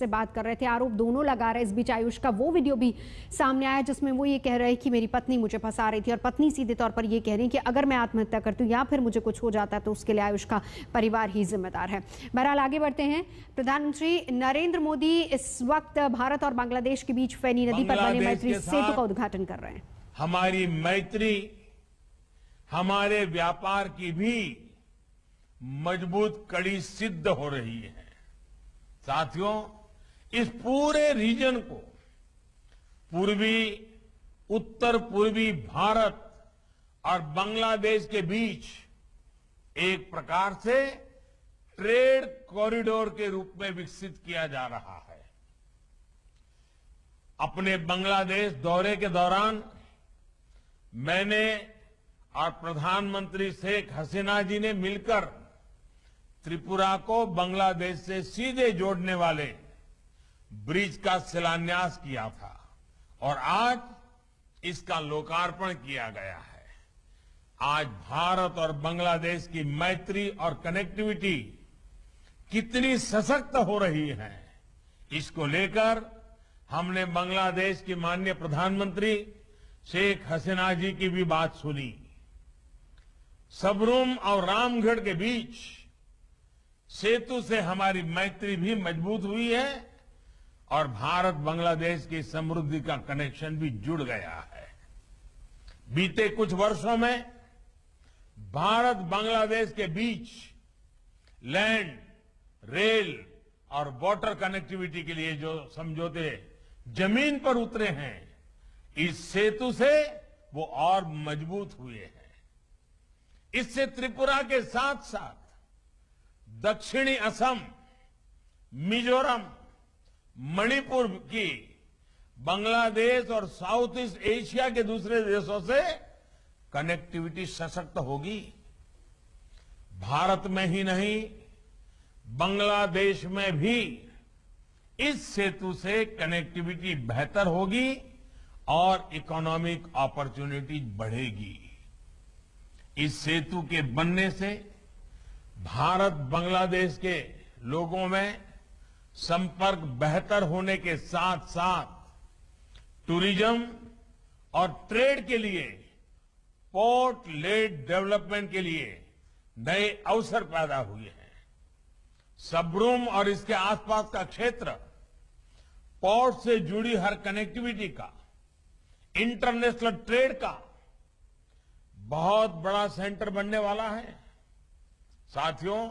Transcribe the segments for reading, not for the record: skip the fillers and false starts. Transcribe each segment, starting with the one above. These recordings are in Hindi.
से बात कर रहे थे, आरोप दोनों लगा रहे। इस बीच आयुष का वो वीडियो भी सामने आया जिसमें वो ये कह रहे हैं कि मेरी पत्नी मुझे फंसा रही थी, और पत्नी सीधे तौर पर ये कह रही है कि अगर मैं आत्महत्या करती हूँ या फिर मुझे कुछ हो जाता है तो उसके लिए आयुष का परिवार ही जिम्मेदार है। बहरहाल आगे बढ़ते हैं। प्रधानमंत्री नरेंद्र मोदी इस वक्त भारत और बांग्लादेश के बीच फेनी नदी पर बने मैत्री सेतु का उद्घाटन कर रहे हैं। हमारी मैत्री हमारे व्यापार की भी मजबूत कड़ी सिद्ध हो रही है। साथियों, इस पूरे रीजन को पूर्वी उत्तर पूर्वी भारत और बांग्लादेश के बीच एक प्रकार से ट्रेड कॉरिडोर के रूप में विकसित किया जा रहा है। अपने बांग्लादेश दौरे के दौरान मैंने और प्रधानमंत्री शेख हसीना जी ने मिलकर त्रिपुरा को बांग्लादेश से सीधे जोड़ने वाले ब्रिज का शिलान्यास किया था और आज इसका लोकार्पण किया गया है। आज भारत और बांग्लादेश की मैत्री और कनेक्टिविटी कितनी सशक्त हो रही है, इसको लेकर हमने बांग्लादेश की माननीय प्रधानमंत्री शेख हसीना जी की भी बात सुनी। सबरूम और रामगढ़ के बीच सेतु से हमारी मैत्री भी मजबूत हुई है और भारत बांग्लादेश की समृद्धि का कनेक्शन भी जुड़ गया है। बीते कुछ वर्षों में भारत बांग्लादेश के बीच लैंड, रेल और वाटर कनेक्टिविटी के लिए जो समझौते जमीन पर उतरे हैं, इस सेतु से वो और मजबूत हुए हैं। इससे त्रिपुरा के साथ साथ दक्षिणी असम, मिजोरम, मणिपुर की बांग्लादेश और साउथ ईस्ट एशिया के दूसरे देशों से कनेक्टिविटी सशक्त होगी। भारत में ही नहीं, बांग्लादेश में भी इस सेतु से कनेक्टिविटी बेहतर होगी और इकोनॉमिक अपॉर्चुनिटी बढ़ेगी। इस सेतु के बनने से भारत बांग्लादेश के लोगों में संपर्क बेहतर होने के साथ साथ टूरिज्म और ट्रेड के लिए, पोर्ट लेड डेवलपमेंट के लिए नए अवसर पैदा हुए हैं। सबरूम और इसके आसपास का क्षेत्र पोर्ट से जुड़ी हर कनेक्टिविटी का, इंटरनेशनल ट्रेड का बहुत बड़ा सेंटर बनने वाला है। साथियों,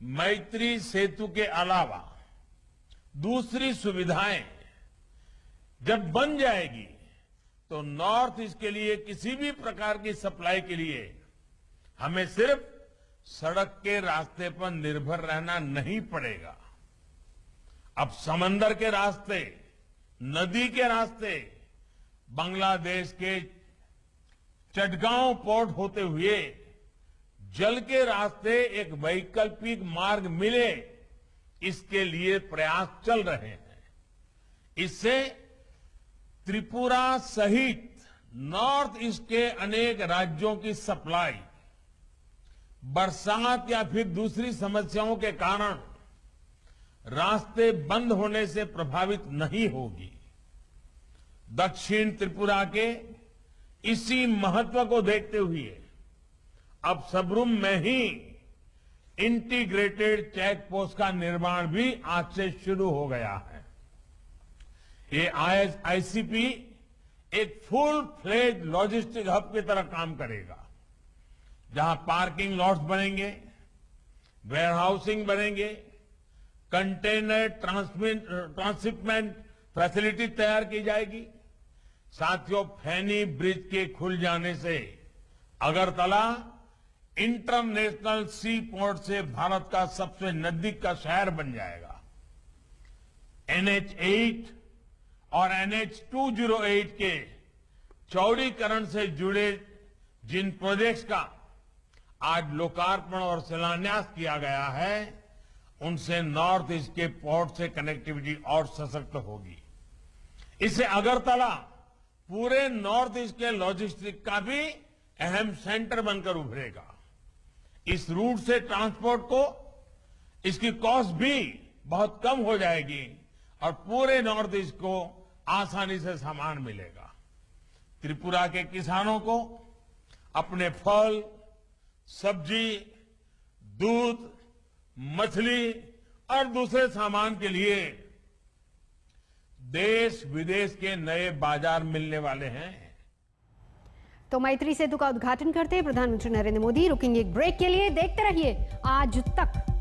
मैत्री सेतु के अलावा दूसरी सुविधाएं जब बन जाएगी तो नॉर्थ ईस्ट के लिए किसी भी प्रकार की सप्लाई के लिए हमें सिर्फ सड़क के रास्ते पर निर्भर रहना नहीं पड़ेगा। अब समंदर के रास्ते, नदी के रास्ते, बांग्लादेश के चटगांव पोर्ट होते हुए जल के रास्ते एक वैकल्पिक मार्ग मिले, इसके लिए प्रयास चल रहे हैं। इससे त्रिपुरा सहित नॉर्थ ईस्ट के अनेक राज्यों की सप्लाई बरसात या फिर दूसरी समस्याओं के कारण रास्ते बंद होने से प्रभावित नहीं होगी। दक्षिण त्रिपुरा के इसी महत्व को देखते हुए अब सबरूम में ही इंटीग्रेटेड चेक पोस्ट का निर्माण भी आज से शुरू हो गया है। ये आईसीपी एक फुल फ्लेज लॉजिस्टिक हब की तरह काम करेगा, जहां पार्किंग लॉट्स बनेंगे, वेयरहाउसिंग बनेंगे, कंटेनर ट्रांसशिपमेंट फैसिलिटी तैयार की जाएगी। साथियों, फेनी ब्रिज के खुल जाने से अगरतला इंटरनेशनल सी पोर्ट से भारत का सबसे नजदीक का शहर बन जाएगा। NH8 और NH208 के चौड़ीकरण से जुड़े जिन प्रोजेक्ट्स का आज लोकार्पण और शिलान्यास किया गया है, उनसे नॉर्थ ईस्ट के पोर्ट से कनेक्टिविटी और सशक्त होगी। इससे अगरतला पूरे नॉर्थ ईस्ट के लॉजिस्टिक का भी अहम सेंटर बनकर उभरेगा। इस रूट से ट्रांसपोर्ट को इसकी कॉस्ट भी बहुत कम हो जाएगी और पूरे नॉर्थ ईस्ट को आसानी से सामान मिलेगा। त्रिपुरा के किसानों को अपने फल, सब्जी, दूध, मछली और दूसरे सामान के लिए देश विदेश के नए बाजार मिलने वाले हैं। तो मैत्री सेतु का उद्घाटन करते प्रधानमंत्री नरेंद्र मोदी रुकेंगे एक ब्रेक के लिए। देखते रहिए आज तक।